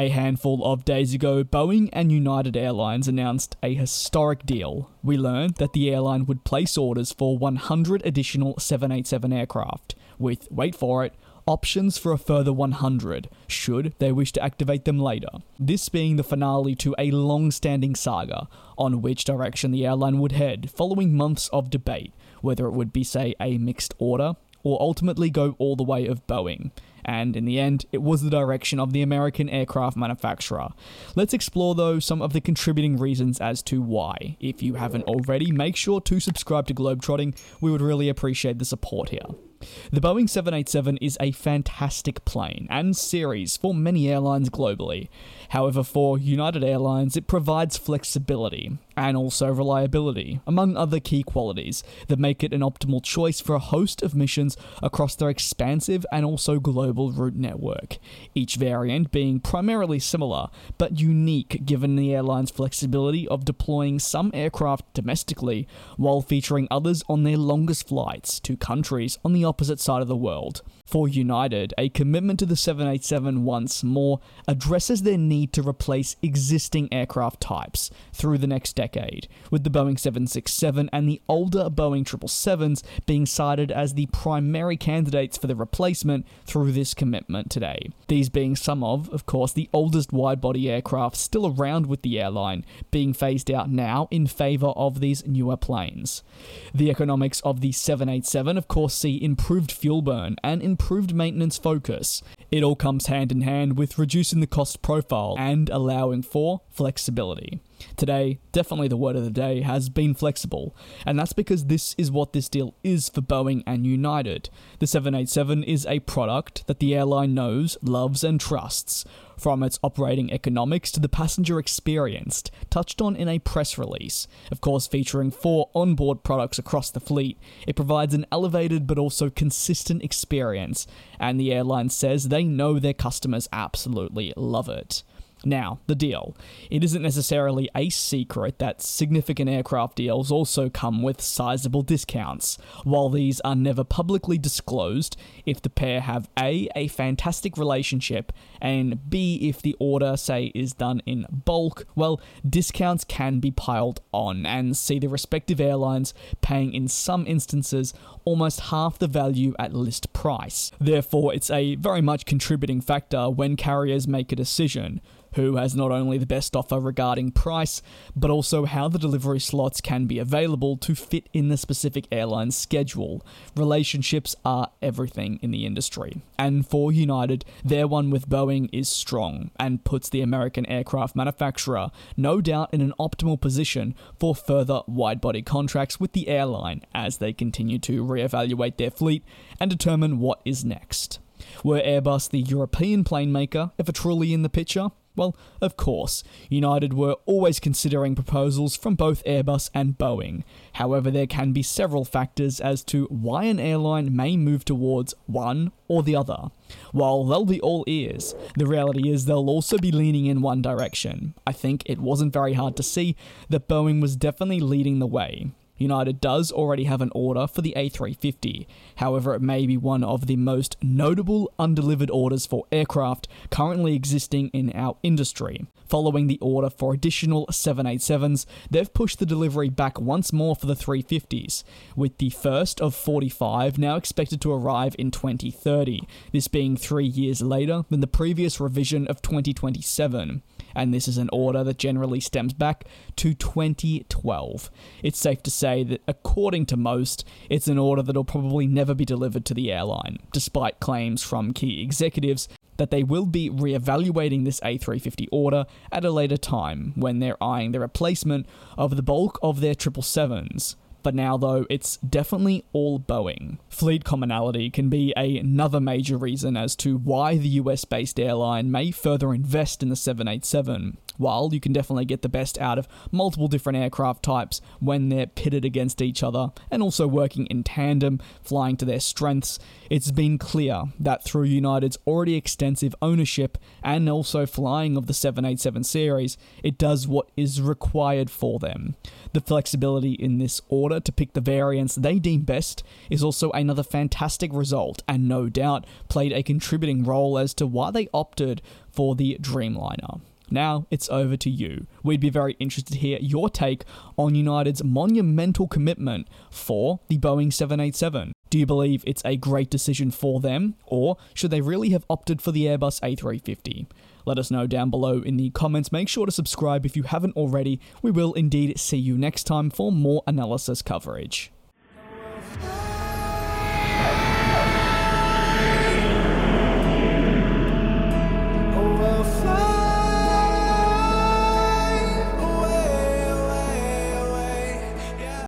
A handful of days ago, Boeing and United Airlines announced a historic deal. We learned that the airline would place orders for 100 additional 787 aircraft, with, wait for it, options for a further 100, should they wish to activate them later. This being the finale to a long-standing saga on which direction the airline would head, following months of debate, whether it would be, say, a mixed order, or ultimately go all the way of Boeing. And in the end, it was the direction of the American aircraft manufacturer. Let's explore, though, some of the contributing reasons as to why. If you haven't already, make sure to subscribe to GlobeTrotting. We would really appreciate the support here. The Boeing 787 is a fantastic plane and series for many airlines globally. However, for United Airlines, it provides flexibility and also reliability, among other key qualities that make it an optimal choice for a host of missions across their expansive and also global route network, each variant being primarily similar, but unique given the airline's flexibility of deploying some aircraft domestically while featuring others on their longest flights to countries on the opposite side of the world. For United, a commitment to the 787 once more addresses their need to replace existing aircraft types through the next decade, with the Boeing 767 and the older Boeing 777s being cited as the primary candidates for the replacement through this commitment today. These being some of course, the oldest widebody aircraft still around with the airline, being phased out now in favour of these newer planes. The economics of the 787, of course, see improved fuel burn and improved maintenance focus. It all comes hand in hand with reducing the cost profile and allowing for flexibility. Today, definitely the word of the day has been flexible, and that's because this is what this deal is for Boeing and United. The 787 is a product that the airline knows, loves, and trusts. From its operating economics to the passenger experience, touched on in a press release. Of course, featuring 4 onboard products across the fleet, it provides an elevated but also consistent experience, and the airline says they know their customers absolutely love it. Now, the deal. It isn't necessarily a secret that significant aircraft deals also come with sizable discounts. While these are never publicly disclosed, if the pair have a fantastic relationship, and B, if the order, say, is done in bulk, well, discounts can be piled on and see the respective airlines paying in some instances almost half the value at list price. Therefore, it's a very much contributing factor when carriers make a decision. Who has not only the best offer regarding price, but also how the delivery slots can be available to fit in the specific airline's schedule. Relationships are everything in the industry. And for United, their one with Boeing is strong and puts the American aircraft manufacturer no doubt in an optimal position for further wide-body contracts with the airline as they continue to reevaluate their fleet and determine what is next. Were Airbus the European plane maker ever truly in the picture? Well, of course, United were always considering proposals from both Airbus and Boeing. However, there can be several factors as to why an airline may move towards one or the other. While they'll be all ears, the reality is they'll also be leaning in one direction. I think it wasn't very hard to see that Boeing was definitely leading the way. United does already have an order for the A350, however it may be one of the most notable undelivered orders for aircraft currently existing in our industry. Following the order for additional 787s, they've pushed the delivery back once more for the 350s, with the first of 45 now expected to arrive in 2030, this being 3 years later than the previous revision of 2027. And this is an order that generally stems back to 2012. It's safe to say that, according to most, it's an order that'll probably never be delivered to the airline, despite claims from key executives that they will be re-evaluating this A350 order at a later time when they're eyeing the replacement of the bulk of their 777s. But now, though, it's definitely all Boeing. Fleet commonality can be another major reason as to why the US-based airline may further invest in the 787. While you can definitely get the best out of multiple different aircraft types when they're pitted against each other and also working in tandem, flying to their strengths, it's been clear that through United's already extensive ownership and also flying of the 787 series, it does what is required for them. The flexibility in this order to pick the variants they deem best is also another fantastic result, and no doubt played a contributing role as to why they opted for the Dreamliner. Now it's over to you. We'd be very interested to hear your take on United's monumental commitment for the Boeing 787. Do you believe it's a great decision for them, or should they really have opted for the Airbus A350? Let us know down below in the comments. Make sure to subscribe if you haven't already. We will indeed see you next time for more analysis coverage.